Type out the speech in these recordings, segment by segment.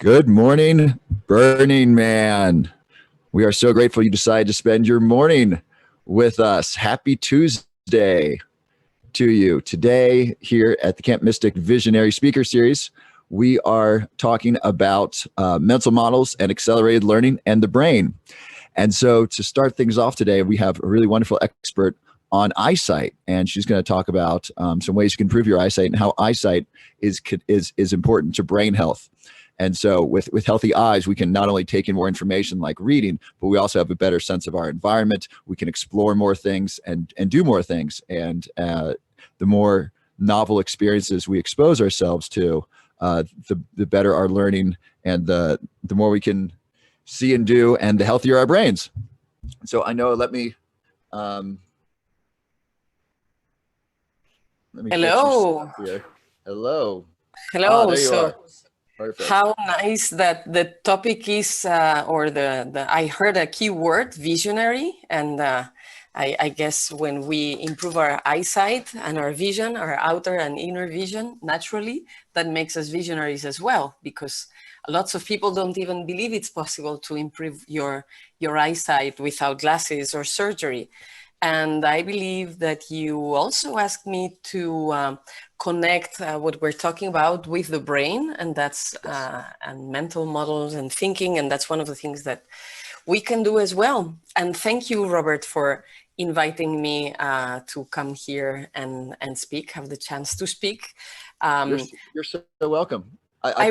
Good morning, Burning Man. We are so grateful you decided to spend your morning with us. Happy Tuesday to you. Today, here at the Camp Mystic Visionary Speaker Series, we are talking about mental models and accelerated learning and the brain. And so to start things off today, we have a really wonderful expert on eyesight, and she's going to talk about some ways you can improve your eyesight and how eyesight is important to brain health. And so with healthy eyes, we can not only take in more information like reading, but we also have a better sense of our environment. We can explore more things and do more things. And the more novel experiences we expose ourselves to, the better our learning, and the more we can see and do, and the healthier our brains. So Ainhoa, let me Hello. Here. Hello. Hello. There you are. Perfect. How nice that the topic is, I heard a key word, visionary, and I guess when we improve our eyesight and our vision, our outer and inner vision, naturally, that makes us visionaries as well, because lots of people don't even believe it's possible to improve your eyesight without glasses or surgery. And I believe that you also asked me to connect what we're talking about with the brain, and that's and mental models and thinking, and that's one of the things that we can do as well. And thank you, Robert, for inviting me to come here and speak, have the chance to speak. You're so welcome. I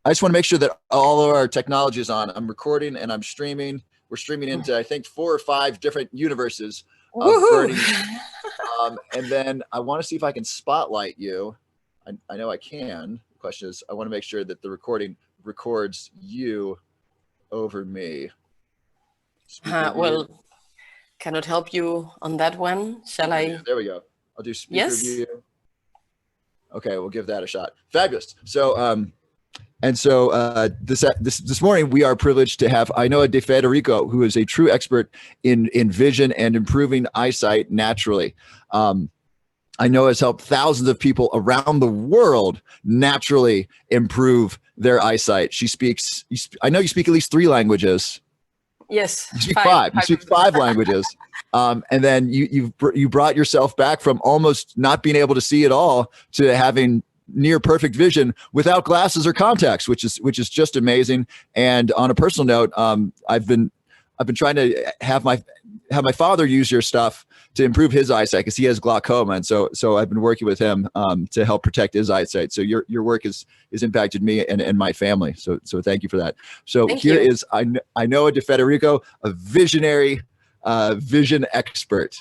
just want to make sure that all of our technology is on. I'm recording and I'm streaming. We're streaming into, I think, 4 or 5 different universes of Burning. And then I want to see if I can spotlight you. I know I can. The question is, I want to make sure that the recording records you over me. Well, cannot help you on that one. Shall I? There we go. I'll do speaker view. Okay, we'll give that a shot. Fabulous. So, this morning we are privileged to have Ainhoa de Federico, who is a true expert in vision and improving eyesight naturally. Ainhoa has helped thousands of people around the world naturally improve their eyesight. She speaks, I know you speak at least 3 languages. Yes. You speak 5. You speak 5 languages. And then you brought yourself back from almost not being able to see at all to having near perfect vision without glasses or contacts, which is just amazing. And on a personal note, I've been trying to have my father use your stuff to improve his eyesight because he has glaucoma, and so I've been working with him to help protect his eyesight. So your work has impacted me and my family. So thank you for that. So here is Ainhoa de Federico, a visionary vision expert.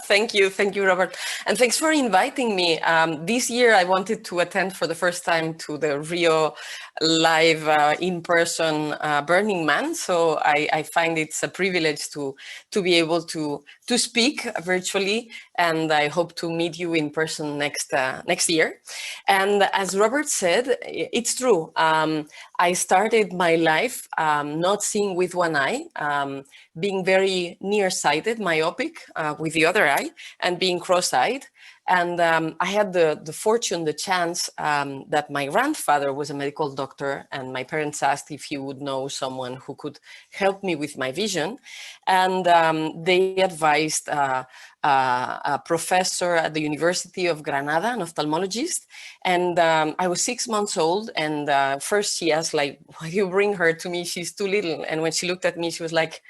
Thank you, Robert, and thanks for inviting me. This year I wanted to attend for the first time to the Rio live in-person Burning Man, so I find it's a privilege to be able to speak virtually, and I hope to meet you in person next year. And as Robert said, it's true. I started my life not seeing with one eye, being very nearsighted, myopic with the other eye, and being cross-eyed. And I had the fortune, the chance that my grandfather was a medical doctor, and my parents asked if he would know someone who could help me with my vision. And they advised a professor at the University of Granada, an ophthalmologist. And I was 6 months old. And first she asked, like, why do you bring her to me? She's too little. And when she looked at me, she was like,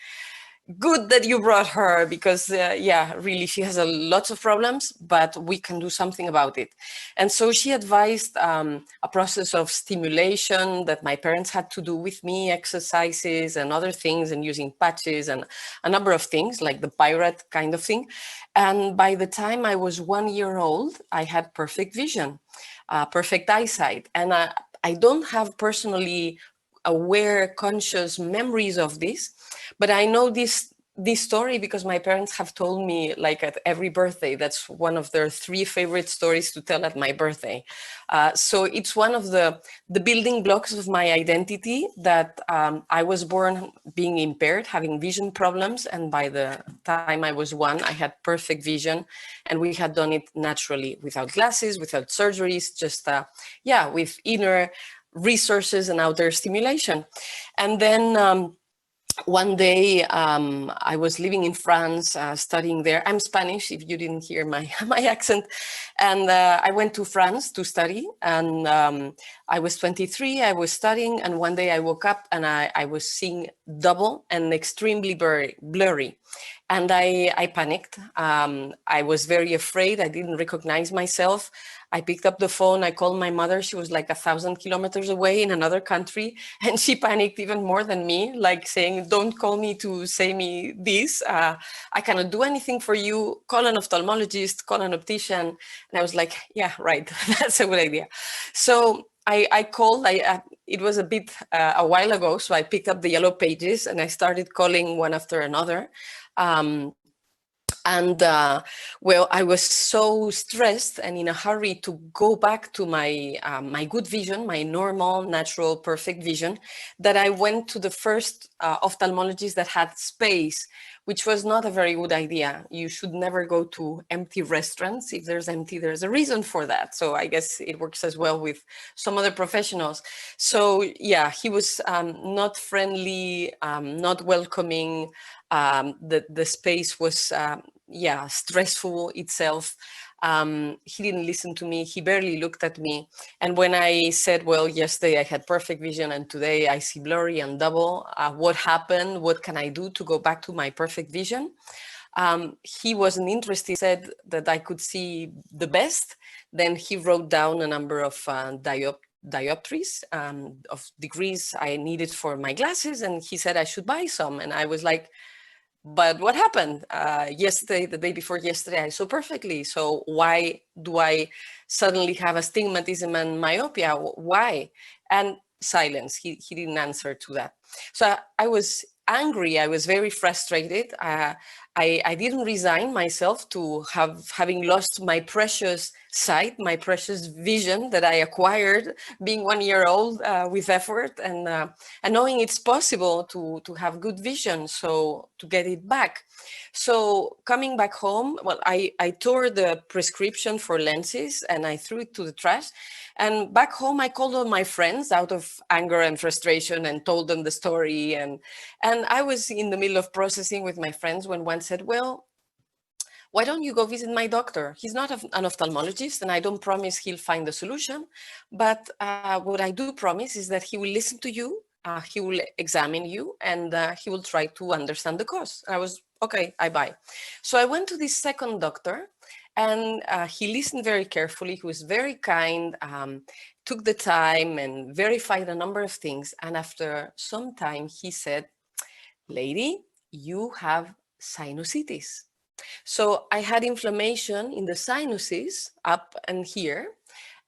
good that you brought her, because really she has lots of problems, but we can do something about it. And so she advised a process of stimulation that my parents had to do with me, exercises and other things, and using patches and a number of things like the pirate kind of thing. And by the time I was 1 year old, I had perfect vision, perfect eyesight. And I don't have personally aware, conscious memories of this, but I know this story because my parents have told me, like, at every birthday. That's one of their 3 favorite stories to tell at my birthday. So it's one of the building blocks of my identity, that I was born being impaired, having vision problems, and by the time I was 1, I had perfect vision, and we had done it naturally, without glasses, without surgeries, just with inner resources and outer stimulation. And then one day I was living in France, studying there. I'm Spanish, if you didn't hear my accent. And I went to France to study. And I was 23, I was studying. And one day I woke up and I was seeing double and extremely blurry. And I panicked. I was very afraid. I didn't recognize myself. I picked up the phone. I called my mother. She was like 1,000 kilometers away in another country. And she panicked even more than me, like saying, don't call me to say me this. I cannot do anything for you. Call an ophthalmologist, call an optician. And I was like, yeah, right. That's a good idea. So I called. It was a while ago. So I picked up the yellow pages and I started calling one after another. Well, I was so stressed and in a hurry to go back to my my good vision, my normal, natural, perfect vision, that I went to the first ophthalmologist that had space, which was not a very good idea. You should never go to empty restaurants. If there's empty, there's a reason for that. So I guess it works as well with some other professionals. So yeah, he was not friendly, not welcoming. The space was stressful itself. He didn't listen to me. He barely looked at me. And when I said, well, yesterday I had perfect vision and today I see blurry and double, what happened? What can I do to go back to my perfect vision? He wasn't interested. He said that I could see the best. Then he wrote down a number of dioptries, of degrees I needed for my glasses. And he said I should buy some. And I was like, but what happened yesterday, the day before yesterday, I saw perfectly. So why do I suddenly have astigmatism and myopia? Why? And silence. He didn't answer to that. So I was angry. I was very frustrated. I didn't resign myself to having lost my precious sight, my precious vision that I acquired being 1 year old with effort and knowing it's possible to have good vision, so to get it back. So coming back home, well, I tore the prescription for lenses and I threw it to the trash. And back home, I called all my friends out of anger and frustration and told them the story. And I was in the middle of processing with my friends when one said, well, why don't you go visit my doctor? He's not an ophthalmologist and I don't promise he'll find the solution. But what I do promise is that he will listen to you, he will examine you, and he will try to understand the cause. I was, okay, I buy. So I went to this second doctor. And he listened very carefully. He was very kind, took the time and verified a number of things. And after some time, he said, lady, you have sinusitis. So I had inflammation in the sinuses up and here.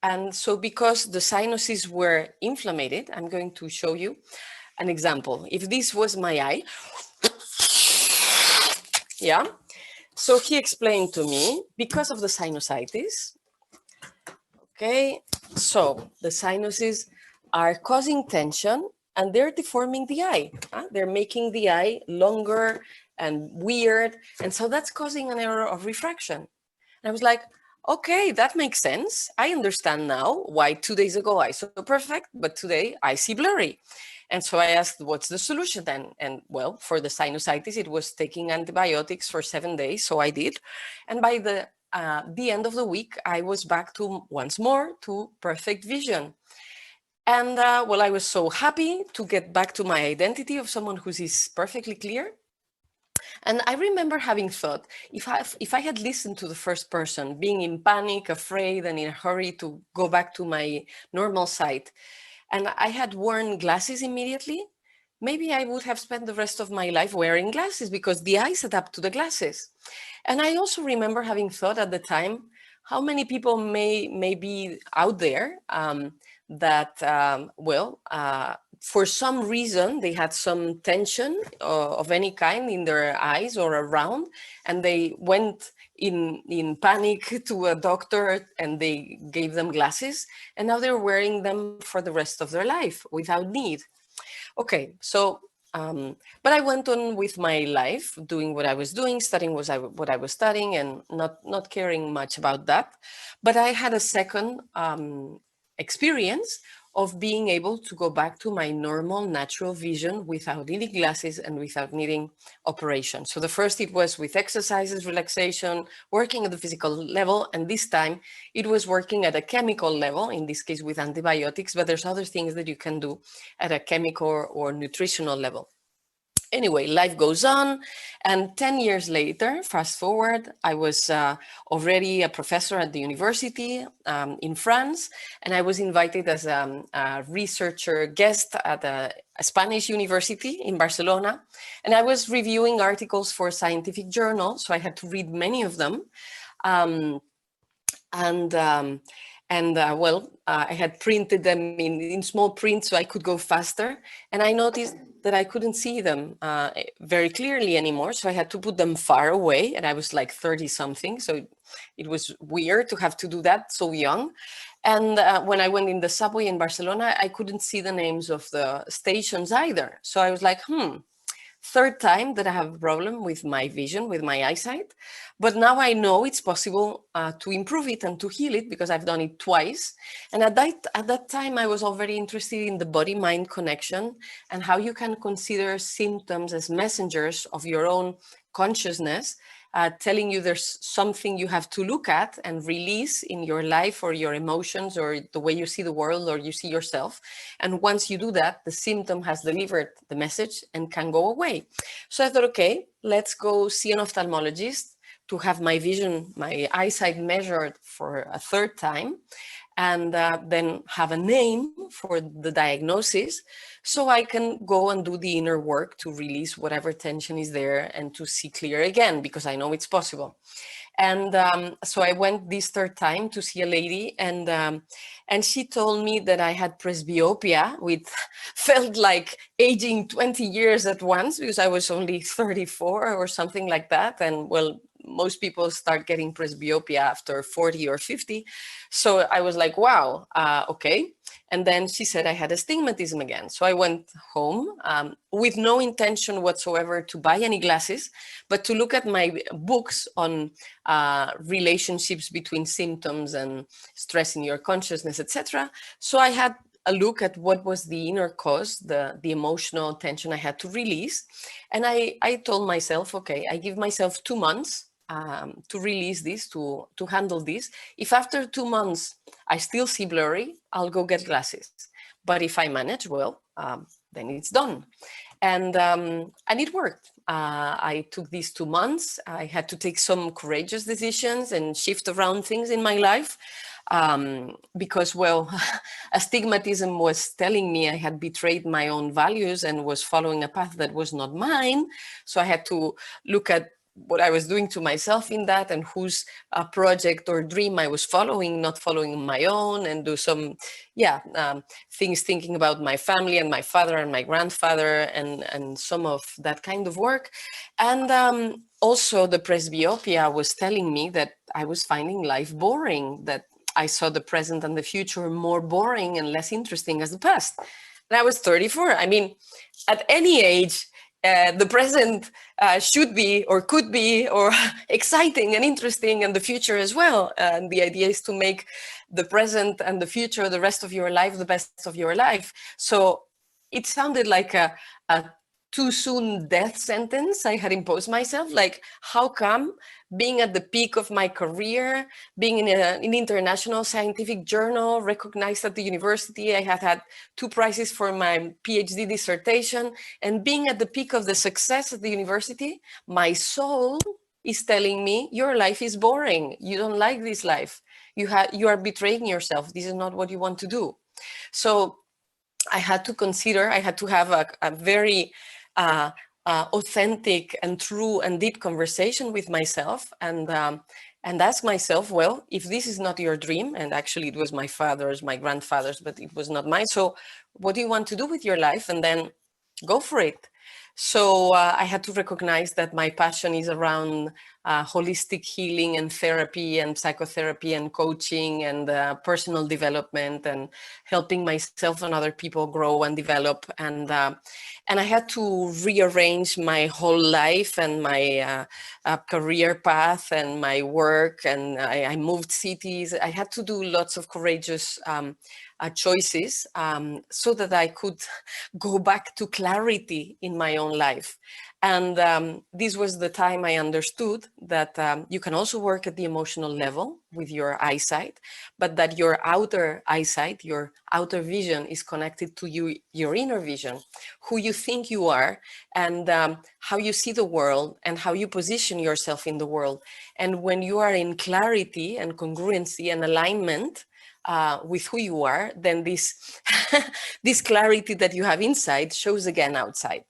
And so because the sinuses were inflamed, I'm going to show you an example. If this was my eye, yeah. So he explained to me, because of the sinusitis, okay, so the sinuses are causing tension and they're deforming the eye. They're making the eye longer and weird. And so that's causing an error of refraction. And I was like, okay, that makes sense. I understand now why 2 days ago I saw perfect, but today I see blurry. And so I asked, what's the solution then? And well, for the sinusitis, it was taking antibiotics for 7 days. So I did. And by the end of the week, I was back to once more to perfect vision. And well, I was so happy to get back to my identity of someone who sees perfectly clear. And I remember having thought, if I had listened to the first person, being in panic, afraid, and in a hurry to go back to my normal sight, and I had worn glasses immediately, maybe I would have spent the rest of my life wearing glasses because the eyes adapt to the glasses. And I also remember having thought at the time, how many people may be out there that, for some reason, they had some tension of any kind in their eyes or around, and they went in panic to a doctor and they gave them glasses, and now they're wearing them for the rest of their life without need. Okay, so, but I went on with my life, doing what I was doing, studying what I was studying, and not caring much about that. But I had a second experience of being able to go back to my normal natural vision without needing glasses and without needing operation. So the first, it was with exercises, relaxation, working at the physical level. And this time it was working at a chemical level, in this case with antibiotics, but there's other things that you can do at a chemical or nutritional level. Anyway, life goes on, and 10 years later, fast forward, I was already a professor at the university in France, and I was invited as a researcher guest at a Spanish university in Barcelona, and I was reviewing articles for scientific journals, so I had to read many of them. I had printed them in small print so I could go faster. And I noticed that I couldn't see them very clearly anymore. So I had to put them far away. And I was like 30 something. So it was weird to have to do that so young. And when I went in the subway in Barcelona, I couldn't see the names of the stations either. So I was like, third time that I have a problem with my vision, with my eyesight. But now I know it's possible to improve it and to heal it because I've done it twice. And at that time, I was already interested in the body-mind connection and how you can consider symptoms as messengers of your own consciousness, telling you there's something you have to look at and release in your life or your emotions or the way you see the world or you see yourself. And once you do that, the symptom has delivered the message and can go away. So I thought, okay, let's go see an ophthalmologist to have my vision, my eyesight measured for a third time, and then have a name for the diagnosis so I can go and do the inner work to release whatever tension is there and to see clear again, because I know it's possible. And so I went this third time to see a lady, and she told me that I had presbyopia, which felt like aging 20 years at once because I was only 34 or something like that. And well, most people start getting presbyopia after 40 or 50. So I was like, wow, okay. And then she said I had astigmatism again. So I went home with no intention whatsoever to buy any glasses, but to look at my books on relationships between symptoms and stress in your consciousness, etc. So I had a look at what was the inner cause, the emotional tension I had to release. And I told myself, okay, I give myself 2 months to release this, to handle this. If after 2 months I still see blurry, I'll go get glasses. But if I manage well, then it's done. And it worked. I took these 2 months. I had to take some courageous decisions and shift around things in my life. Because, well, astigmatism was telling me I had betrayed my own values and was following a path that was not mine. So I had to look at what I was doing to myself in that and whose project or dream I was following, not following my own, and do some, things thinking about my family and my father and my grandfather and some of that kind of work. And also the presbyopia was telling me that I was finding life boring, that I saw the present and the future more boring and less interesting as the past. And I was 34. I mean, at any age, the present should be or could be or exciting and interesting, and the future as well. And the idea is to make the present and the future, the rest of your life, the best of your life. So it sounded like a too soon death sentence I had imposed myself. Like, how come being at the peak of my career, being in an international scientific journal, recognized at the university, I had 2 prizes for my PhD dissertation, and being at the peak of the success at the university, my soul is telling me, your life is boring. You don't like this life. You are betraying yourself. This is not what you want to do. So I had to consider, I had to have a very authentic and true and deep conversation with myself, and ask myself, well, if this is not your dream, and actually it was my father's, my grandfather's, but it was not mine. So what do you want to do with your life? And then go for it. So I had to recognize that my passion is around holistic healing and therapy and psychotherapy and coaching and personal development and helping myself and other people grow and develop. And I had to rearrange my whole life and my career path and my work. And I moved cities. I had to do lots of courageous choices so that I could go back to clarity in my own life. And this was the time I understood that you can also work at the emotional level with your eyesight, but that your outer eyesight, your outer vision is connected to your inner vision, who you think you are, and how you see the world and how you position yourself in the world. And when you are in clarity and congruency and alignment with who you are, then this, this clarity that you have inside shows again outside.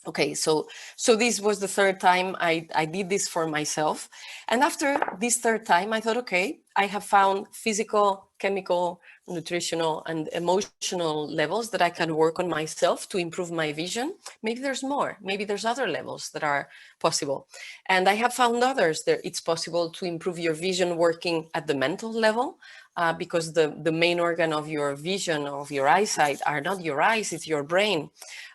Okay, so this was the third time I did this for myself. And after this third time, I thought, okay, I have found physical, chemical, nutritional, and emotional levels that I can work on myself to improve my vision. Maybe there's more. Maybe there's other levels that are possible. And I have found others that it's possible to improve your vision working at the mental level, because the main organ of your vision, of your eyesight, are not your eyes, it's your brain.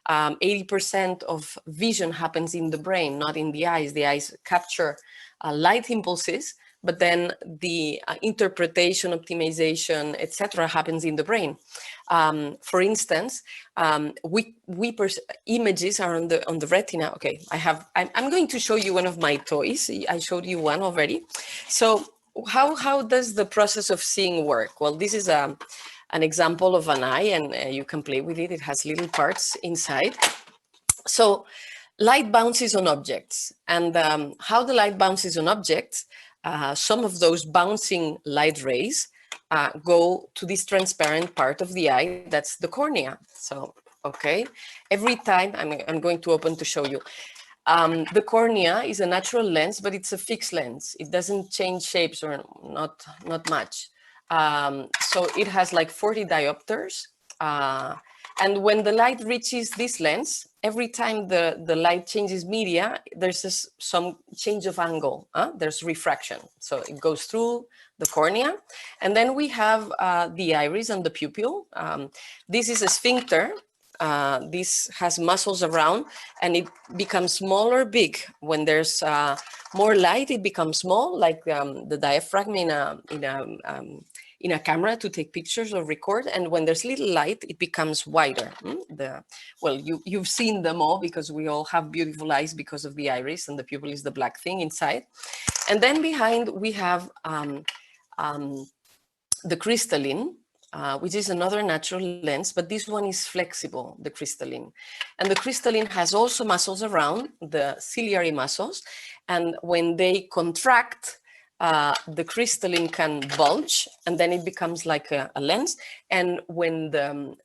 80% of vision happens in the brain, not in the eyes. The eyes capture light impulses, but then the interpretation, optimization, etc., happens in the brain. For instance, images are on the retina. Okay, I'm going to show you one of my toys. I showed you one already. So how does the process of seeing work? Well, this is an example of an eye, and you can play with it. It has little parts inside. So light bounces on objects, and how the light bounces on objects, some of those bouncing light rays go to this transparent part of the eye, that's the cornea. So, okay, every time, I'm going to open to show you. The cornea is a natural lens, but it's a fixed lens. It doesn't change shapes, or not much. So it has like 40 diopters. And when the light reaches this lens, every time the light changes media, there's some change of angle. There's refraction. So it goes through the cornea. And then we have the iris and the pupil. This is a sphincter. This has muscles around, and it becomes small or big. When there's more light, it becomes small, like the diaphragm in a camera to take pictures or record. And when there's little light, it becomes wider. Well, you've seen them all, because we all have beautiful eyes because of the iris, and the pupil is the black thing inside. And then behind we have the crystalline, which is another natural lens, but this one is flexible, the crystalline. And the crystalline has also muscles around, the ciliary muscles. And when they contract, the crystalline can bulge, and then it becomes like a lens. And when the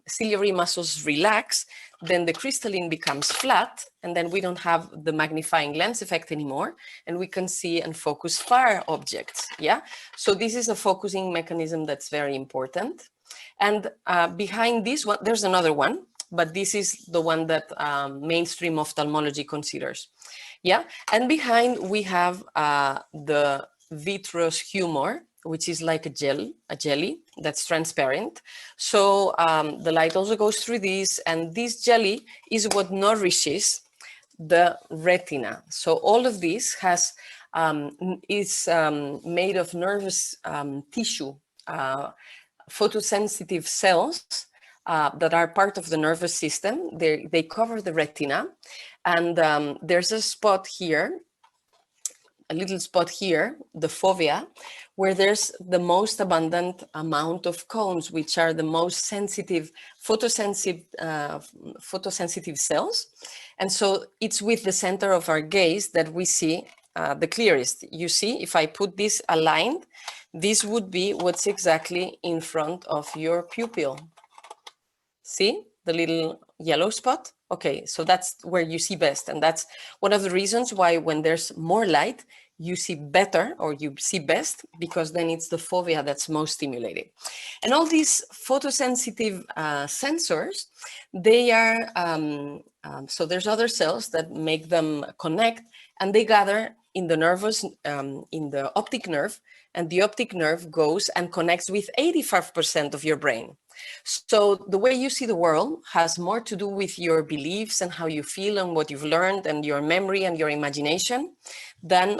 ciliary muscles relax, then the crystalline becomes flat, and then we don't have the magnifying lens effect anymore, and we can see and focus far objects. Yeah, so this is a focusing mechanism that's very important. And behind this one, there's another one, but this is the one that mainstream ophthalmology considers. Yeah, and behind we have the vitreous humor, which is like a jelly that's transparent. So the light also goes through this, and this jelly is what nourishes the retina. So all of this is made of nervous tissue, photosensitive cells that are part of the nervous system. They cover the retina, and there's a spot here, a little spot here, the fovea, where there's the most abundant amount of cones, which are the most sensitive, photosensitive cells. And so it's with the center of our gaze that we see the clearest. You see, if I put this aligned, this would be what's exactly in front of your pupil. See the little yellow spot? Okay, so that's where you see best. And that's one of the reasons why when there's more light, you see better, or you see best, because then it's the fovea that's most stimulated. And all these photosensitive sensors, they are, so there's other cells that make them connect, and they gather in the nervous, in the optic nerve, and the optic nerve goes and connects with 85% of your brain. So the way you see the world has more to do with your beliefs and how you feel and what you've learned and your memory and your imagination than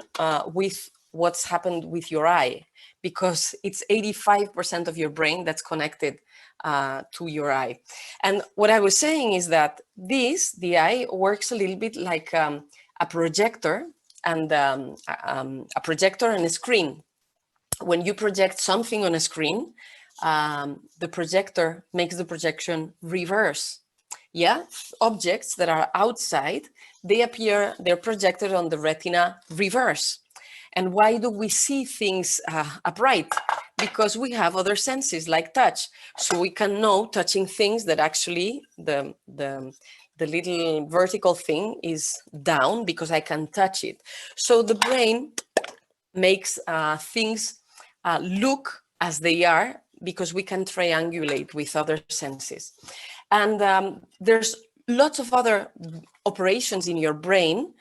with what's happened with your eye. because it's 85% of your brain that's connected to your eye. And what I was saying is that the eye works a little bit like a projector and a projector and a screen. When you project something on a screen, the projector makes the projection reverse. Yeah, objects that are outside, they're projected on the retina reverse. And why do we see things upright? Because we have other senses like touch. So we can know touching things that actually the little vertical thing is down because I can touch it. So the brain makes things look as they are because we can triangulate with other senses. And there's lots of other operations in your brain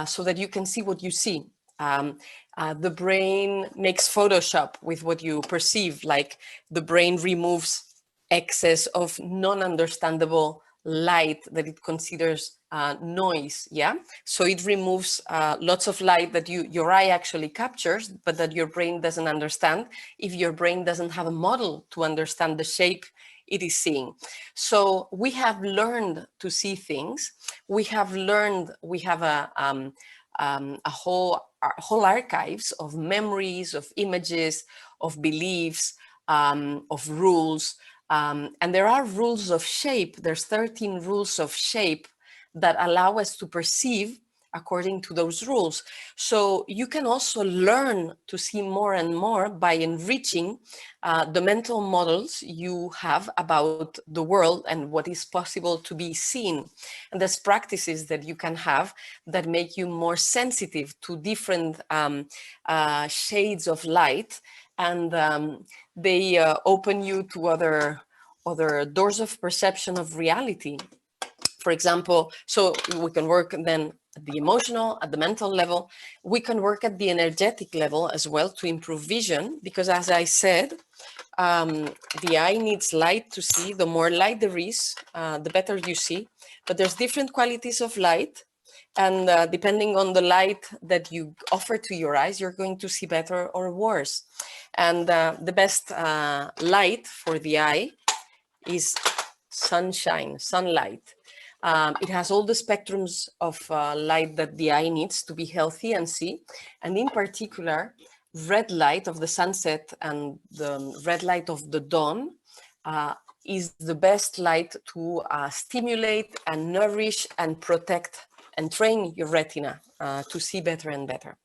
so that you can see what you see. The brain makes Photoshop with what you perceive, like the brain removes excess of non-understandable light that it considers noise. Yeah, so it removes lots of light that your eye actually captures, but that your brain doesn't understand if your brain doesn't have a model to understand the shape it is seeing. So we have learned to see things. We have a whole archives of memories, of images, of beliefs, of rules. And there are rules of shape. There's 13 rules of shape that allow us to perceive according to those rules. So you can also learn to see more and more by enriching the mental models you have about the world and what is possible to be seen. And there's practices that you can have that make you more sensitive to different shades of light, and they open you to other doors of perception of reality. For example, so we can work then at the emotional, at the mental level. We can work at the energetic level as well to improve vision, because as I said, the eye needs light to see. The more light there is, the better you see. But there's different qualities of light. And depending on the light that you offer to your eyes, you're going to see better or worse. And the best light for the eye is sunshine, sunlight. It has all the spectrums of light that the eye needs to be healthy and see. And in particular, red light of the sunset and the red light of the dawn is the best light to stimulate and nourish and protect and train your retina to see better and better.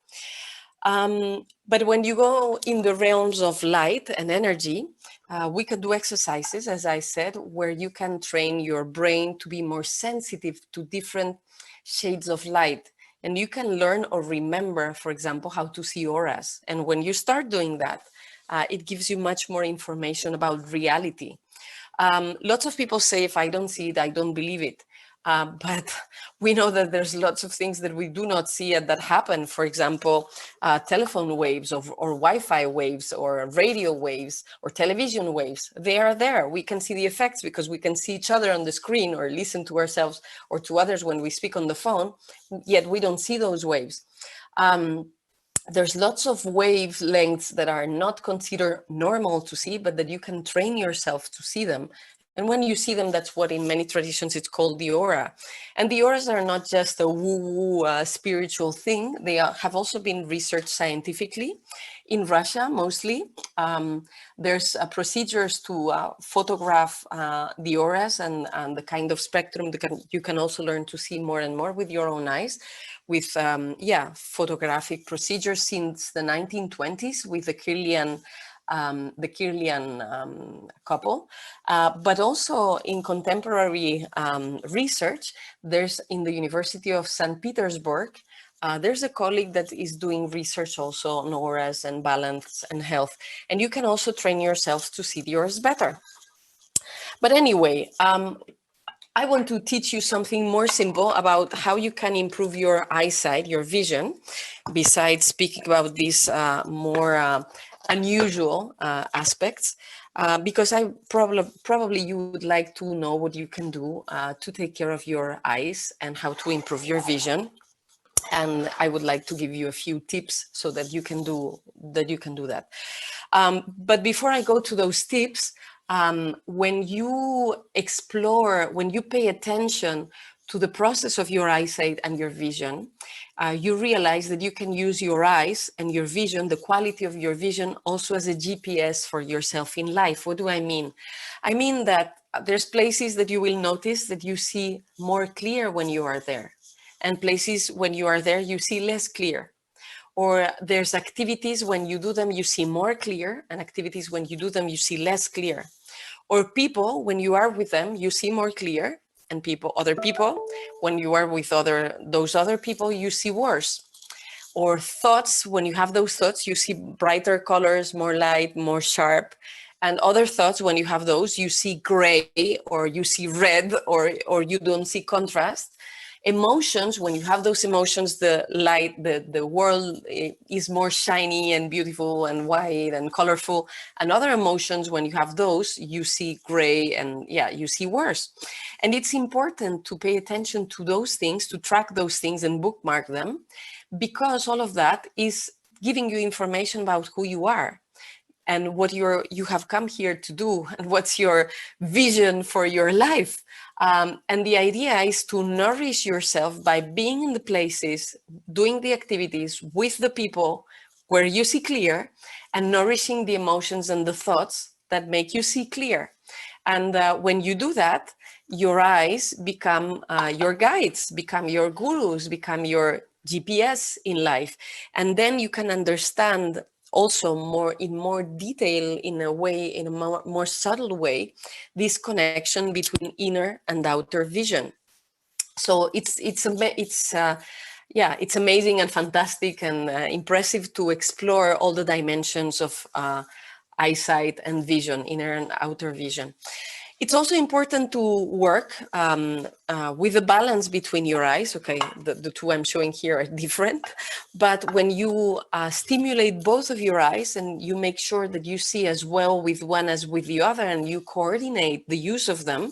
But when you go in the realms of light and energy, we can do exercises, as I said, where you can train your brain to be more sensitive to different shades of light. And you can learn or remember, for example, how to see auras. And when you start doing that, it gives you much more information about reality. Lots of people say, if I don't see it, I don't believe it. But we know that there's lots of things that we do not see and that happen. For example, telephone waves or Wi-Fi waves or radio waves or television waves. They are there. We can see the effects because we can see each other on the screen or listen to ourselves or to others when we speak on the phone, yet we don't see those waves. There's lots of wavelengths that are not considered normal to see, but that you can train yourself to see them. And when you see them, that's what in many traditions it's called the aura. And the auras are not just a woo-woo spiritual thing. They have also been researched scientifically. In Russia, mostly, there's procedures to photograph the auras and the kind of spectrum that you can also learn to see more and more with your own eyes, with photographic procedures since the 1920s with the Kirlian couple, but also in contemporary research, there's in the University of St. Petersburg, there's a colleague that is doing research also on auras and balance and health. And you can also train yourself to see the auras better. But anyway, I want to teach you something more simple about how you can improve your eyesight, your vision, besides speaking about these more unusual aspects, because I probably you would like to know what you can do to take care of your eyes and how to improve your vision. And I would like to give you a few tips so that you can do that. But before I go to those tips, when you explore, when you pay attention to the process of your eyesight and your vision, you realize that you can use your eyes and your vision, the quality of your vision, also as a GPS for yourself in life. What do I mean? I mean that there's places that you will notice that you see more clear when you are there, and places when you are there you see less clear. Or there's activities when you do them you see more clear, and activities when you do them you see less clear. Or people, when you are with them you see more clear, and other people, when you are with those other people you see worse. Or thoughts, when you have those thoughts you see brighter colors, more light, more sharp. And other thoughts, when you have those you see gray, or you see red, or you don't see contrast. Emotions, when you have those emotions, the light, the world is more shiny and beautiful and white and colorful. And other emotions, when you have those, you see gray, and you see worse. And it's important to pay attention to those things, to track those things and bookmark them, because all of that is giving you information about who you are and what you have come here to do, and what's your vision for your life. And the idea is to nourish yourself by being in the places, doing the activities with the people where you see clear, and nourishing the emotions and the thoughts that make you see clear. And when you do that, your eyes become your guides, become your gurus, become your GPS in life. And then you can understand also in more detail, in a more subtle way, this connection between inner and outer vision. So it's amazing and fantastic and impressive to explore all the dimensions of eyesight and vision, inner and outer vision. It's also important to work with a balance between your eyes. Okay, the two I'm showing here are different, but when you stimulate both of your eyes and you make sure that you see as well with one as with the other, and you coordinate the use of them,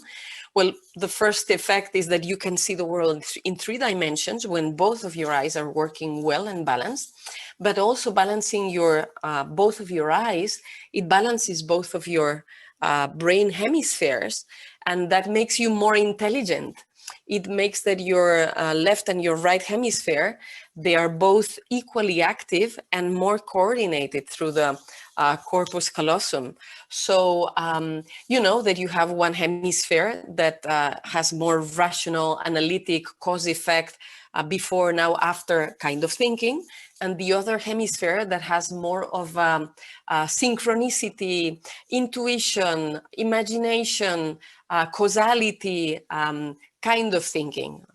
well, the first effect is that you can see the world in 3 dimensions when both of your eyes are working well and balanced. But also balancing both of your eyes, it balances both of your brain hemispheres, and that makes you more intelligent. It makes that your left and your right hemisphere, they are both equally active and more coordinated through the corpus callosum. So you know that you have one hemisphere that has more rational, analytic, cause effect, before, now, after kind of thinking, and the other hemisphere that has more of synchronicity, intuition, imagination, causality, kind of thinking.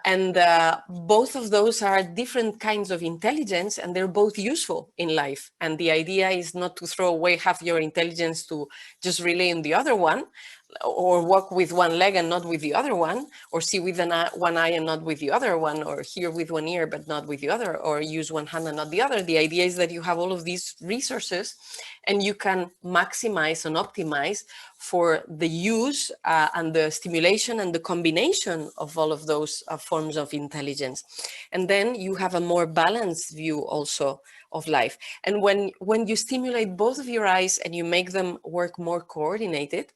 And both of those are different kinds of intelligence, and they're both useful in life. And the idea is not to throw away half your intelligence to just rely on the other one, or walk with one leg and not with the other one, or see with one eye and not with the other one, or hear with one ear but not with the other, or use one hand and not the other. The idea is that you have all of these resources and you can maximize and optimize for the use and the stimulation and the combination of all of those forms of intelligence. And then you have a more balanced view also of life. And when you stimulate both of your eyes and you make them work more coordinated,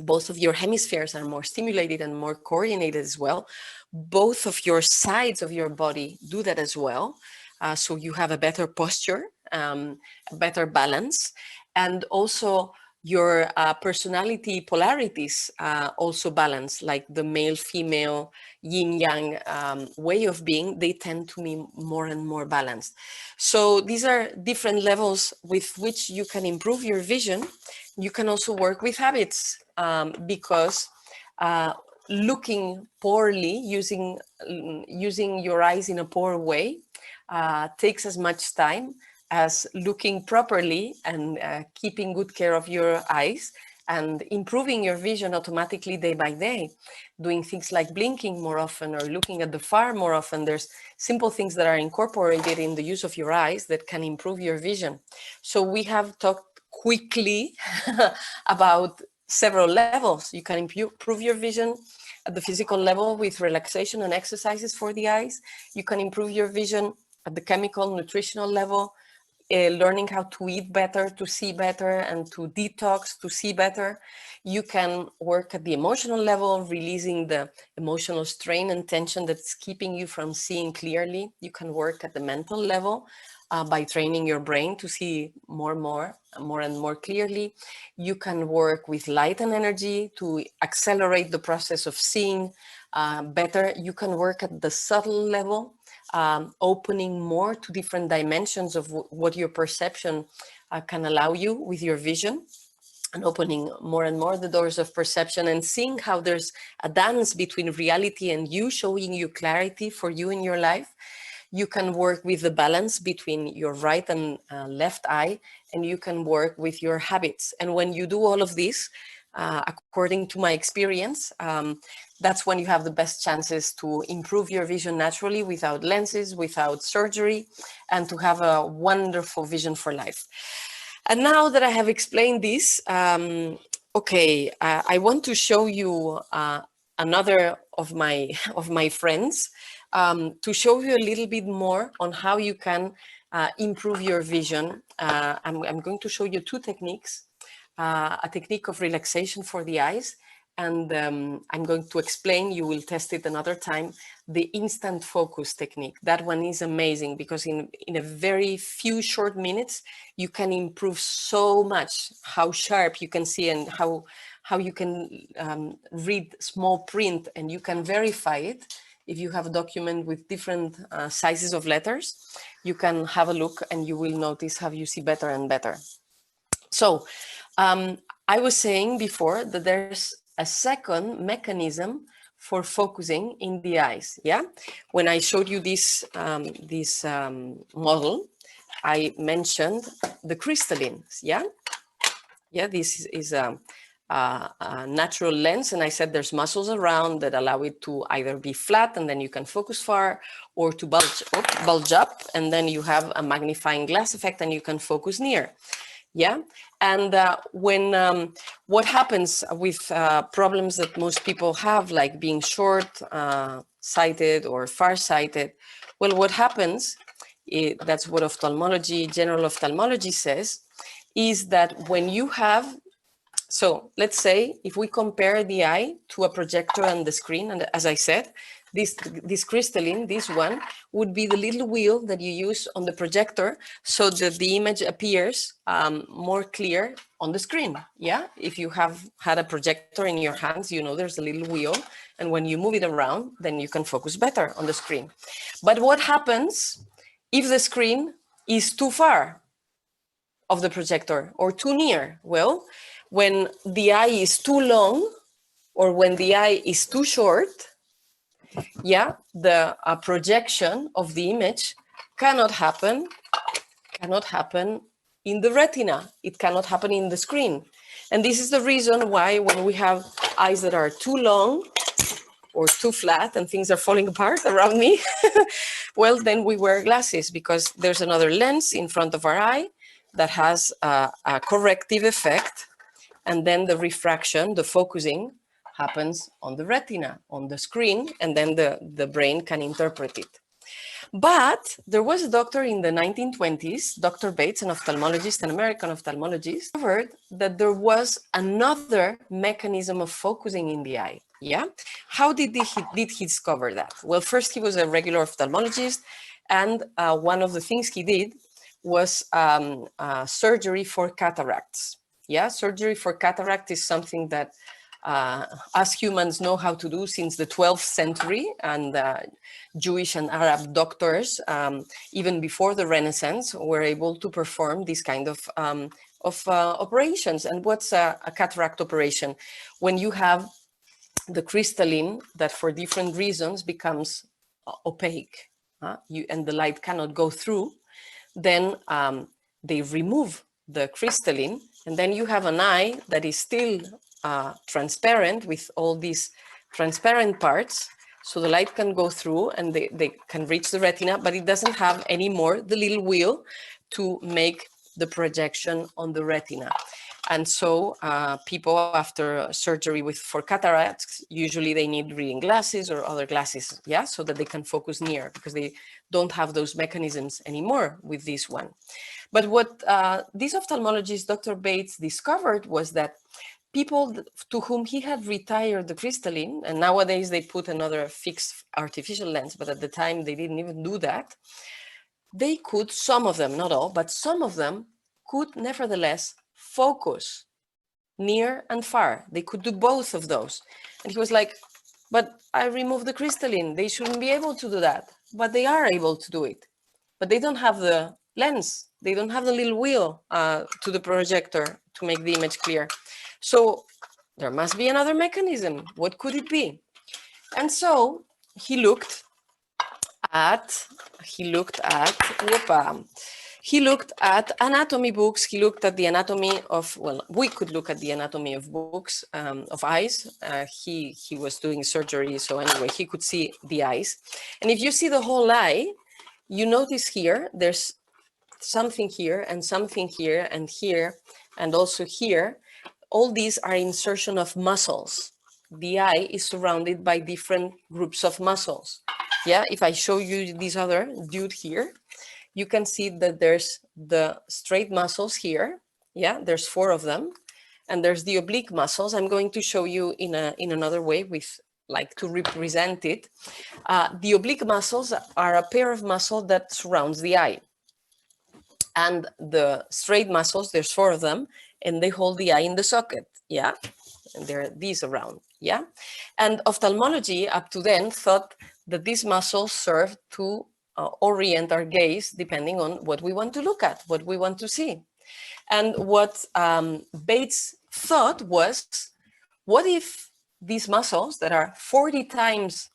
both of your hemispheres are more stimulated and more coordinated as well. Both of your sides of your body do that as well. So you have a better posture, a better balance, and also your personality polarities also balance, like the male, female, yin yang way of being, they tend to be more and more balanced. So these are different levels with which you can improve your vision. You can also work with habits, because looking poorly, using your eyes in a poor way, takes as much time as looking properly and keeping good care of your eyes and improving your vision automatically day by day, doing things like blinking more often or looking at the far more often. There's simple things that are incorporated in the use of your eyes that can improve your vision. So we have talked quickly about several levels. You can improve your vision at the physical level with relaxation and exercises for the eyes. You can improve your vision at the chemical, nutritional level, learning how to eat better, to see better, and to detox, to see better. You can work at the emotional level, releasing the emotional strain and tension that's keeping you from seeing clearly. You can work at the mental level by training your brain to see more and more clearly. You can work with light and energy to accelerate the process of seeing better. You can work at the subtle level, opening more to different dimensions of what your perception can allow you with your vision, and opening more and more the doors of perception, and seeing how there's a dance between reality and you, showing you clarity for you in your life. You can work with the balance between your right and left eye, and you can work with your habits. And when you do all of this, according to my experience, that's when you have the best chances to improve your vision naturally, without lenses, without surgery, and to have a wonderful vision for life. And now that I have explained this, I want to show you another of my friends, to show you a little bit more on how you can improve your vision. I'm going to show you two techniques, a technique of relaxation for the eyes, and I'm going to explain, you will test it another time, the instant focus technique. That one is amazing because in a very few short minutes, you can improve so much how sharp you can see and how you can read small print, and you can verify it. If you have a document with different sizes of letters, you can have a look and you will notice how you see better and better. So I was saying before that there's a second mechanism for focusing in the eyes. Yeah, when I showed you this model, I mentioned the crystallines. Yeah, this is a natural lens, and I said there's muscles around that allow it to either be flat and then you can focus far, or to bulge up, and then you have a magnifying glass effect and you can focus near. Yeah, and what happens with problems that most people have, like being short sighted or far sighted? Well, what happens, that's what general ophthalmology says, is that when you have, so let's say if we compare the eye to a projector and the screen, and as I said, this crystalline, this one, would be the little wheel that you use on the projector so that the image appears more clear on the screen. Yeah, if you have had a projector in your hands, you know there's a little wheel, and when you move it around, then you can focus better on the screen. But what happens if the screen is too far of the projector or too near? Well, when the eye is too long or when the eye is too short, yeah, the projection of the image cannot happen in the retina. It cannot happen in the screen. And this is the reason why when we have eyes that are too long or too flat and things are falling apart around me, well, then we wear glasses, because there's another lens in front of our eye that has a corrective effect. And then the refraction, the focusing, happens on the retina, on the screen, and then the brain can interpret it. But there was a doctor in the 1920s, Dr. Bates, an ophthalmologist, an American ophthalmologist, discovered that there was another mechanism of focusing in the eye. Yeah? How did he discover that? Well, first he was a regular ophthalmologist, and one of the things he did was surgery for cataracts. Yeah, surgery for cataract is something that us humans know how to do since the 12th century, and Jewish and Arab doctors, even before the Renaissance, were able to perform this kind of operations. And what's a cataract operation? When you have the crystalline that for different reasons becomes opaque, and the light cannot go through, then they remove the crystalline, and then you have an eye that is still transparent with all these transparent parts, so the light can go through and they can reach the retina, but it doesn't have anymore the little wheel to make the projection on the retina. And so people after surgery for cataracts, usually they need reading glasses or other glasses, yeah, so that they can focus near, because they don't have those mechanisms anymore with this one. But what this ophthalmologist, Dr. Bates, discovered was that people to whom he had retired the crystalline, and nowadays they put another fixed artificial lens, but at the time they didn't even do that, they could, some of them, not all, but some of them could nevertheless focus near and far. They could do both of those. And he was like, but I removed the crystalline. They shouldn't be able to do that. But they are able to do it. But they don't have the lens. They don't have the little wheel to the projector to make the image clear. So there must be another mechanism. What could it be? And so he looked at anatomy books. He looked at the anatomy of, well, we could look at the anatomy of books, of eyes. He was doing surgery, so anyway, he could see the eyes. And if you see the whole eye, you notice here, there's something here and something here and here, and also here. All these are insertion of muscles. The eye is surrounded by different groups of muscles. Yeah, if I show you this other dude here, you can see that there's the straight muscles here. Yeah, there's 4 of them. And there's the oblique muscles. I'm going to show you in another way with like to represent it. The oblique muscles are a pair of muscles that surrounds the eye. And the straight muscles, there's 4 of them, and they hold the eye in the socket. Yeah, and there are these around. Yeah, and ophthalmology up to then thought that these muscles serve to orient our gaze depending on what we want to look at, what we want to see. And what Bates thought was, what if these muscles that are 40 times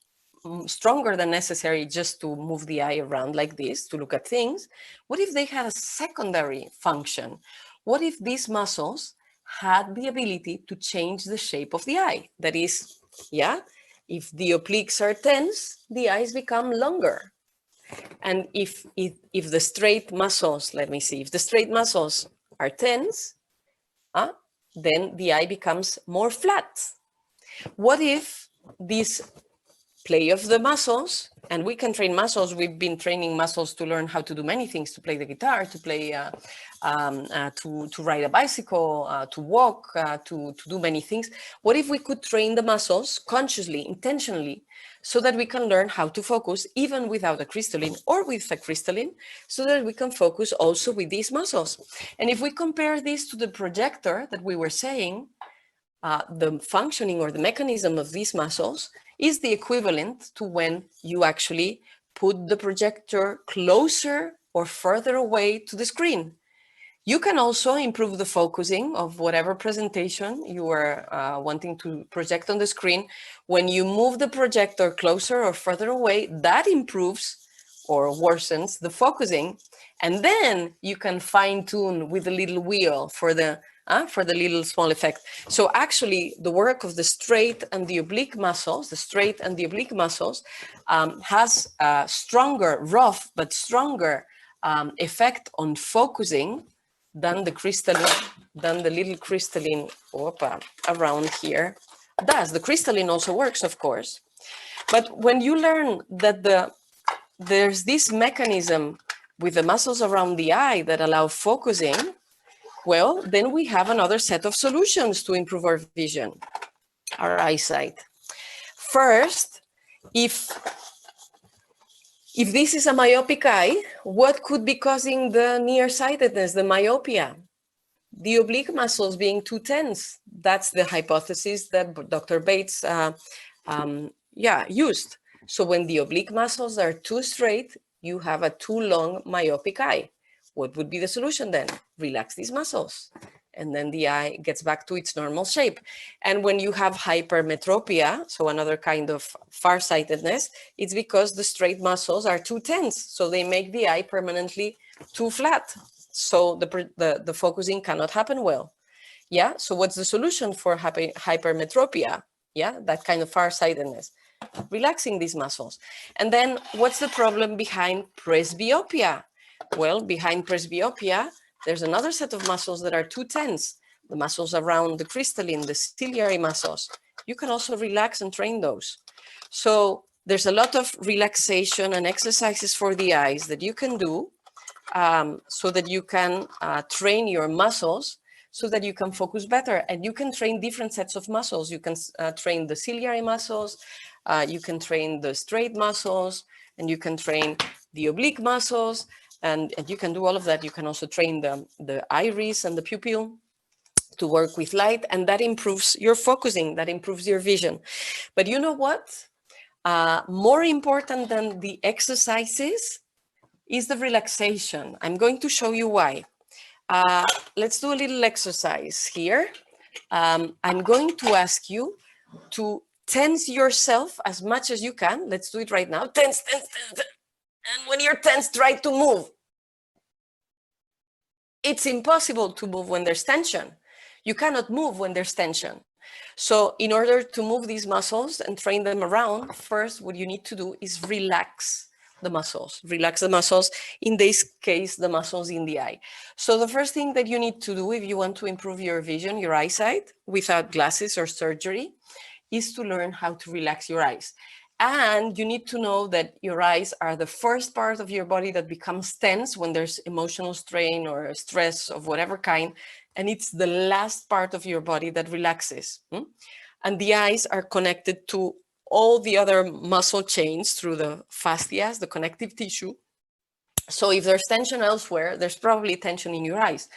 stronger than necessary just to move the eye around like this, to look at things, what if they had a secondary function? What if these muscles had the ability to change the shape of the eye? That is, yeah, if the obliques are tense, the eyes become longer. And if the straight muscles, let me see, if the straight muscles are tense, then the eye becomes more flat. What if this play of the muscles, and we can train muscles, we've been training muscles to learn how to do many things, to play the guitar, to play, to ride a bicycle, to walk, to do many things. What if we could train the muscles consciously, intentionally, so that we can learn how to focus even without a crystalline or with a crystalline, so that we can focus also with these muscles? And if we compare this to the projector that we were saying, the functioning or the mechanism of these muscles is the equivalent to when you actually put the projector closer or further away to the screen. You can also improve the focusing of whatever presentation you are wanting to project on the screen. When you move the projector closer or further away, that improves or worsens the focusing. And then you can fine tune with a little wheel for the little small effect. So actually the work of the straight and the oblique muscles, has a stronger, rough, but stronger effect on focusing than the crystalline, than the little crystalline around here does. The crystalline also works, of course. But when you learn that there's this mechanism with the muscles around the eye that allow focusing, well, then we have another set of solutions to improve our vision, our eyesight. First, if this is a myopic eye, what could be causing the nearsightedness, the myopia? The oblique muscles being too tense. That's the hypothesis that Dr. Bates used. So when the oblique muscles are too straight, you have a too long myopic eye. What would be the solution then? Relax these muscles, and then the eye gets back to its normal shape. And when you have hypermetropia, so another kind of farsightedness, it's because the straight muscles are too tense, so they make the eye permanently too flat. So the focusing cannot happen well. Yeah, so what's the solution for hypermetropia? Yeah, that kind of farsightedness. Relaxing these muscles. And then what's the problem behind presbyopia? Well, behind presbyopia, there's another set of muscles that are too tense. the muscles around the crystalline, the ciliary muscles, you can also relax and train those. So there's a lot of relaxation and exercises for the eyes that you can do so that you can train your muscles so that you can focus better. And you can train different sets of muscles. You can train the ciliary muscles, you can train the straight muscles, and you can train the oblique muscles, and you can do all of that. You can also train the iris and the pupil to work with light, and that improves your focusing, that improves your vision. But you know what? More important than the exercises is the relaxation. I'm going to show you why. Let's do a little exercise here. I'm going to ask you to tense yourself as much as you can. Let's do it right now. Tense, tense, tense. And when you're tense, try to move. It's impossible to move when there's tension. You cannot move when there's tension. So in order to move these muscles and train them around, first, what you need to do is relax the muscles. Relax the muscles, in this case, the muscles in the eye. So the first thing that you need to do if you want to improve your vision, your eyesight, without glasses or surgery, is to learn how to relax your eyes. And you need to know that your eyes are the first part of your body that becomes tense when there's emotional strain or stress of whatever kind. And it's the last part of your body that relaxes. And the eyes are connected to all the other muscle chains through the fascias, the connective tissue. So if there's tension elsewhere, there's probably tension in your eyes.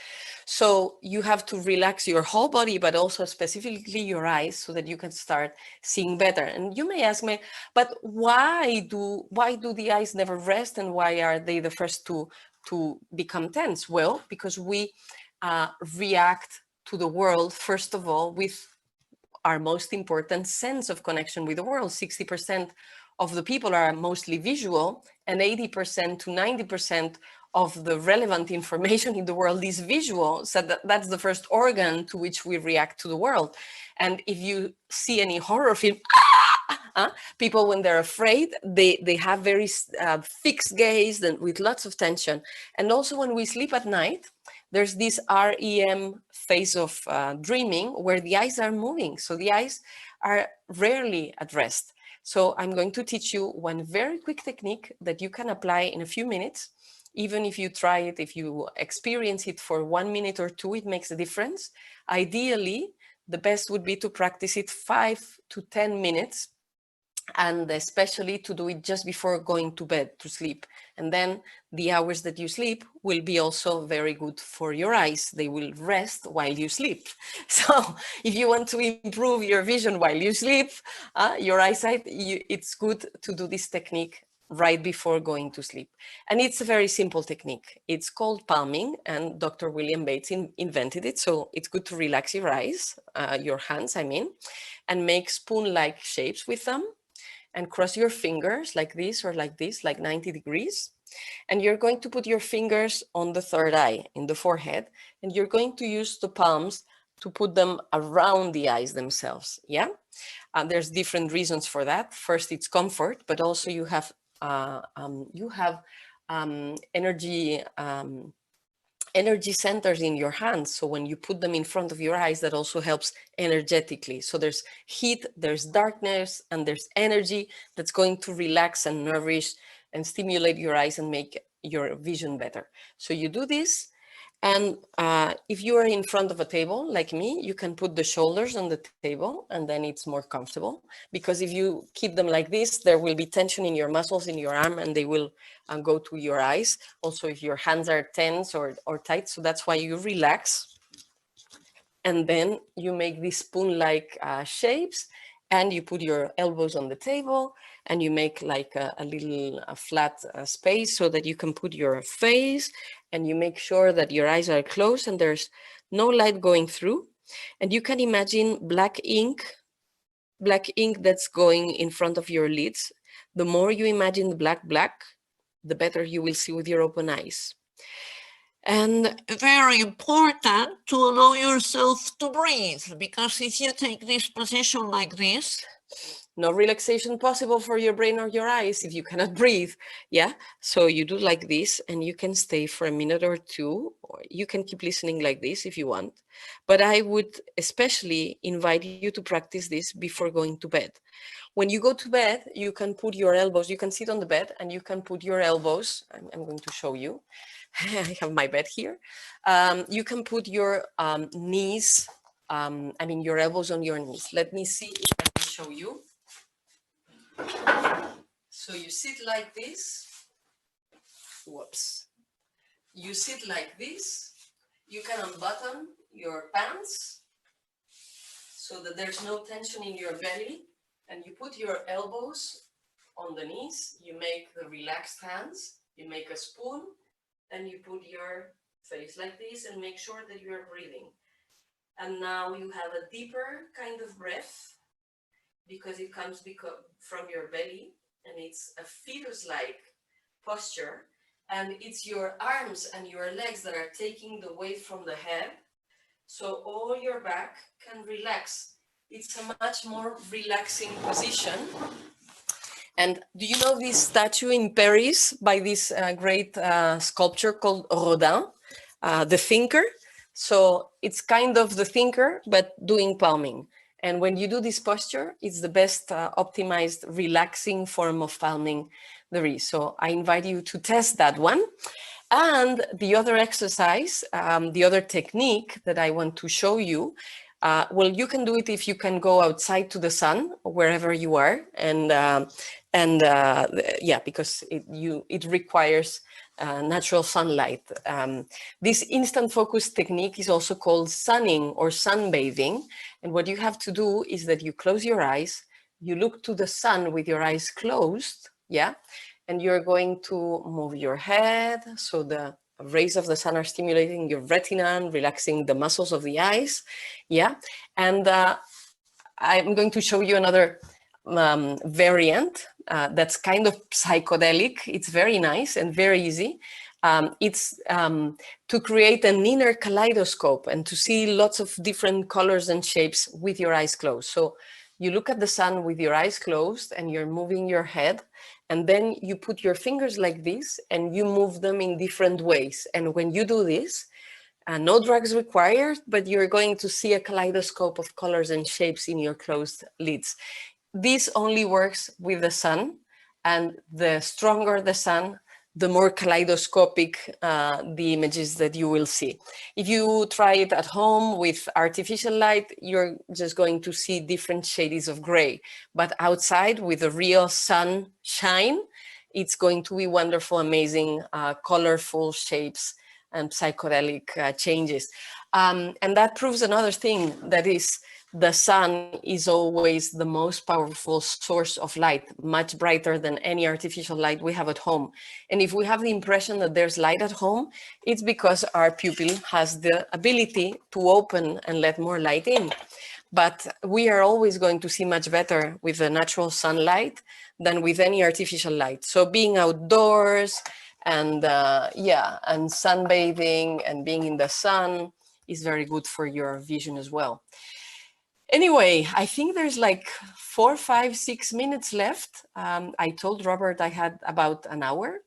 So you have to relax your whole body, but also specifically your eyes so that you can start seeing better. And you may ask me, but why do the eyes never rest, and why are they the first to become tense? Well, because we react to the world, first of all, with our most important sense of connection with the world. 60% of the people are mostly visual, and 80% to 90% of the relevant information in the world is visual. So that's the first organ to which we react to the world. And if you see any horror film, people, when they're afraid, they have very fixed gaze and with lots of tension. And also when we sleep at night, there's this REM phase of dreaming where the eyes are moving. So the eyes are rarely at rest. So I'm going to teach you one very quick technique that you can apply in a few minutes. Even if you try it, if you experience it for 1 minute or 2, it makes a difference. Ideally, the best would be to practice it 5 to 10 minutes, and especially to do it just before going to bed to sleep. And then the hours that you sleep will be also very good for your eyes. They will rest while you sleep. So if you want to improve your vision while you sleep, your eyesight, it's good to do this technique right before going to sleep. And it's a very simple technique. It's called palming, and Dr. William Bates invented it. So it's good to relax your eyes, your hands, I mean, and make spoon-like shapes with them. And cross your fingers like this or like this, like 90 degrees. And you're going to put your fingers on the third eye, in the forehead, and you're going to use the palms to put them around the eyes themselves, yeah? There's different reasons for that. First, it's comfort, but also you have energy centers in your hands. So when you put them in front of your eyes, that also helps energetically. So there's heat, there's darkness, and there's energy that's going to relax and nourish and stimulate your eyes and make your vision better. So you do this. And if you are in front of a table like me, you can put the shoulders on the table, and then it's more comfortable. Because if you keep them like this, there will be tension in your muscles in your arm, and they will go to your eyes. Also, if your hands are tense or tight, so that's why you relax. And then you make these spoon-like shapes, and you put your elbows on the table, and you make like a little flat space so that you can put your face, and you make sure that your eyes are closed and there's no light going through. And you can imagine black ink that's going in front of your lids. The more you imagine the black, the better you will see with your open eyes. And very important to allow yourself to breathe, because if you take this position like this, No relaxation possible for your brain or your eyes if you cannot breathe. Yeah. So you do like this and you can stay for a minute or two, or you can keep listening like this if you want. But I would especially invite you to practice this before going to bed. When you go to bed, you can put your elbows, you can sit on the bed and you can put your elbows. I'm going to show you. I have my bed here. You can put your knees, your elbows on your knees. Let me see if I can show you. So you sit like this. Whoops. You sit like this. You can unbutton your pants so that there's no tension in your belly. And you put your elbows on the knees. You make the relaxed hands. You make a spoon. And you put your face like this and make sure that you are breathing. And now you have a deeper kind of breath because it comes from your belly, and it's a fetus-like posture, and it's your arms and your legs that are taking the weight from the head, so all your back can relax. It's a much more relaxing position. And do you know this statue in Paris by this great sculptor called Rodin, the thinker? So it's kind of the thinker, but doing palming. And when you do this posture, it's the best optimized, relaxing form of palming there is. So I invite you to test that one. And the other exercise, the other technique that I want to show you, well, you can do it if you can go outside to the sun, wherever you are, yeah, because it requires natural sunlight. This instant focus technique is also called sunning or sunbathing. And what you have to do is that you close your eyes, you look to the sun with your eyes closed, yeah, and you're going to move your head so the rays of the sun are stimulating your retina and relaxing the muscles of the eyes, yeah. And I'm going to show you another variant that's kind of psychedelic. It's very nice and very easy. It's to create an inner kaleidoscope and to see lots of different colors and shapes with your eyes closed. So you look at the sun with your eyes closed and you're moving your head, and then you put your fingers like this and you move them in different ways. And when you do this, no drugs required, but you're going to see a kaleidoscope of colors and shapes in your closed lids. This only works with the sun, and the stronger the sun, the more kaleidoscopic the images that you will see. If you try it at home with artificial light, you're just going to see different shades of gray. But outside with the real sunshine, it's going to be wonderful, amazing, colorful shapes and psychedelic changes. And that proves another thing, that is, the sun is always the most powerful source of light, much brighter than any artificial light we have at home. And if we have the impression that there's light at home, it's because our pupil has the ability to open and let more light in. But we are always going to see much better with the natural sunlight than with any artificial light. So being outdoors and and sunbathing and being in the sun is very good for your vision as well. Anyway, I think there's like 4, 5, 6 minutes left. I told Robert I had about an hour,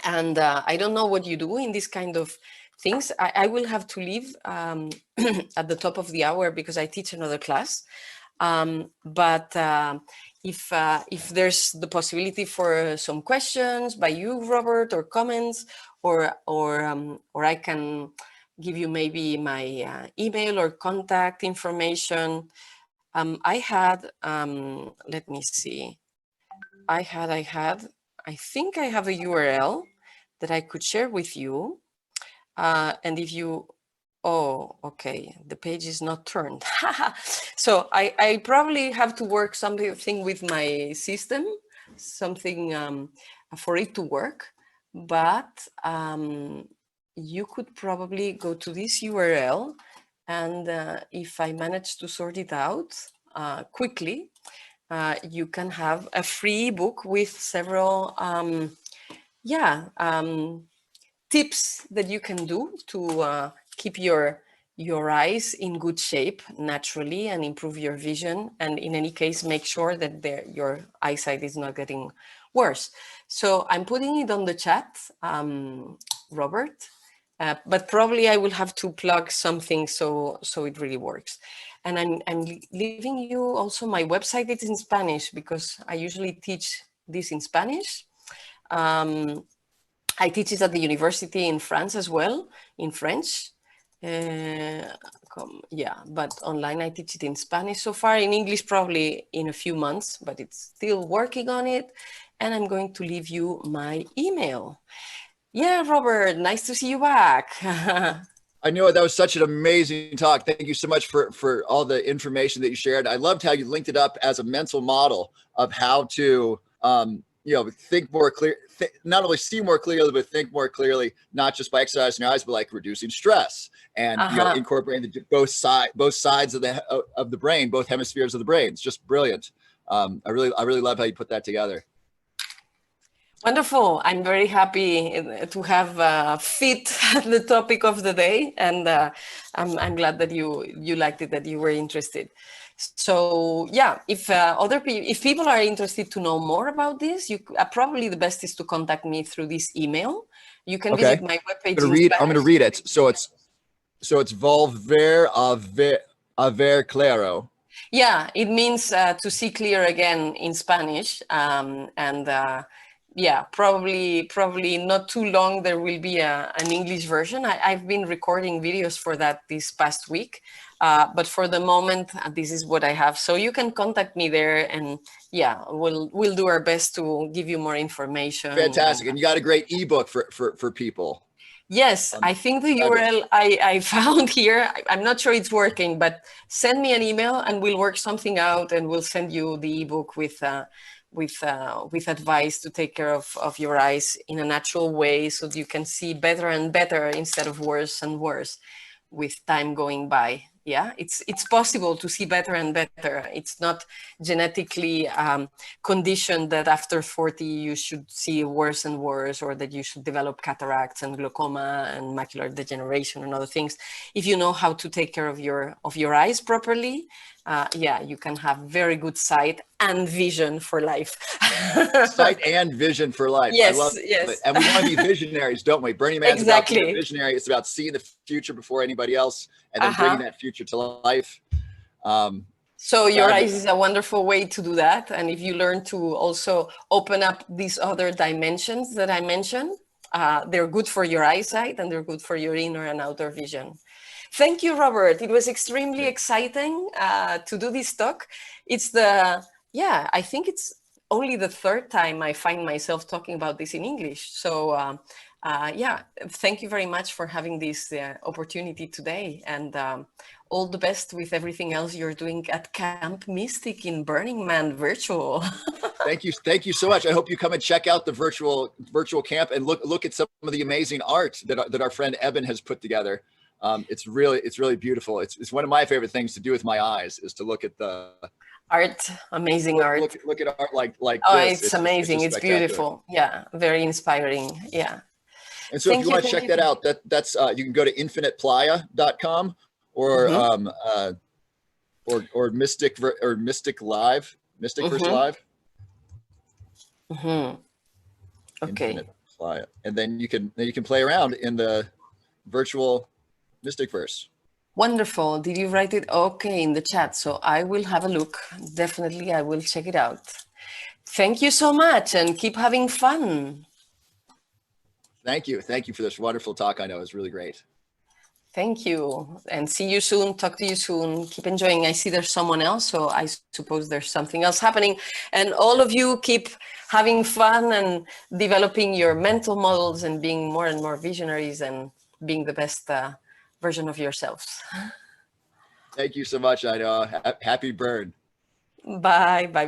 and I don't know what you do in this kind of things. I will have to leave at the top of the hour because I teach another class. But if there's the possibility for some questions by you, Robert, or comments, or I can give you maybe my email or contact information. I had, let me see. I think I have a URL that I could share with you. And if you, oh, okay, the page is not turned. So I probably have to work something with my system, something for it to work. But you could probably go to this URL, and if I manage to sort it out quickly, you can have a free book with several tips that you can do to keep your your eyes in good shape naturally and improve your vision. And in any case, make sure that your eyesight is not getting worse. So I'm putting it on the chat, Robert, but probably I will have to plug something so it really works. And I'm leaving you also my website. It's in Spanish because I usually teach this in Spanish. I teach it at the university in France as well, in French. Yeah, but online I teach it in Spanish so far. In English, probably in a few months, but it's still working on it. And I'm going to leave you my email. Yeah, Robert, nice to see you back. I know that was such an amazing talk. Thank you so much for all the information that you shared. I loved how you linked it up as a mental model of how to, think more clear, not only see more clearly, but think more clearly, not just by exercising your eyes, but like reducing stress and incorporating both sides of the brain, both hemispheres of the brain. It's just brilliant. I really love how you put that together. Wonderful. I'm very happy to have fit the topic of the day, and I'm glad that you liked it, that you were interested. So yeah, if people are interested to know more about this, probably the best is to contact me through this email. You can visit my webpage. I'm going to read it. So it's volver a ver claro. Yeah, it means to see clear again in Spanish, yeah, probably not too long there will be an English version. I've been recording videos for that this past week, but for the moment this is what I have. So you can contact me there, and yeah, we'll do our best to give you more information. Fantastic. And you got a great ebook for people. Yes, I think the URL I found here, I'm not sure it's working, but send me an email and we'll work something out, and we'll send you the ebook with advice to take care of your eyes in a natural way, so that you can see better and better instead of worse and worse with time going by. Yeah, it's possible to see better and better. It's not genetically conditioned that after 40 you should see worse and worse, or that you should develop cataracts and glaucoma and macular degeneration and other things. If you know how to take care of your eyes properly, yeah, you can have very good sight and vision for life. Sight and vision for life. Yes, I love yes. it. And we want to be visionaries, don't we? Burning Man's Exactly. about being a visionary. It's about seeing the future before anybody else, and then bringing that future to life. So your eyes is a wonderful way to do that. And if you learn to also open up these other dimensions that I mentioned, they're good for your eyesight, and they're good for your inner and outer vision. Thank you, Robert. It was extremely exciting to do this talk. I think it's only the third time I find myself talking about this in English. So yeah, thank you very much for having this opportunity today, and all the best with everything else you're doing at Camp Mystic in Burning Man Virtual. Thank you so much. I hope you come and check out the virtual camp and look at some of the amazing art that our friend Eben has put together. It's really beautiful. It's one of my favorite things to do with my eyes, is to look at the art, amazing art. Look at art like oh, this. It's amazing. It's beautiful. Yeah, very inspiring. Yeah. And so if you want to check that out, that's you can go to infiniteplaya.com or Mystic Live, Mystic Verse Live. Okay. Infinite Playa. And then you can play around in the virtual Mystic Verse. Wonderful. Did you write it? Okay, in the chat. So I will have a look. Definitely, I will check it out. Thank you so much, and keep having fun. Thank you for this wonderful talk. I know it was really great. Thank you, and see you soon. Talk to you soon. Keep enjoying. I see there's someone else, so I suppose there's something else happening. And all of you keep having fun and developing your mental models and being more and more visionaries and being the best version of yourselves. Thank you so much, Ainhoa. Happy burn. Bye. Bye.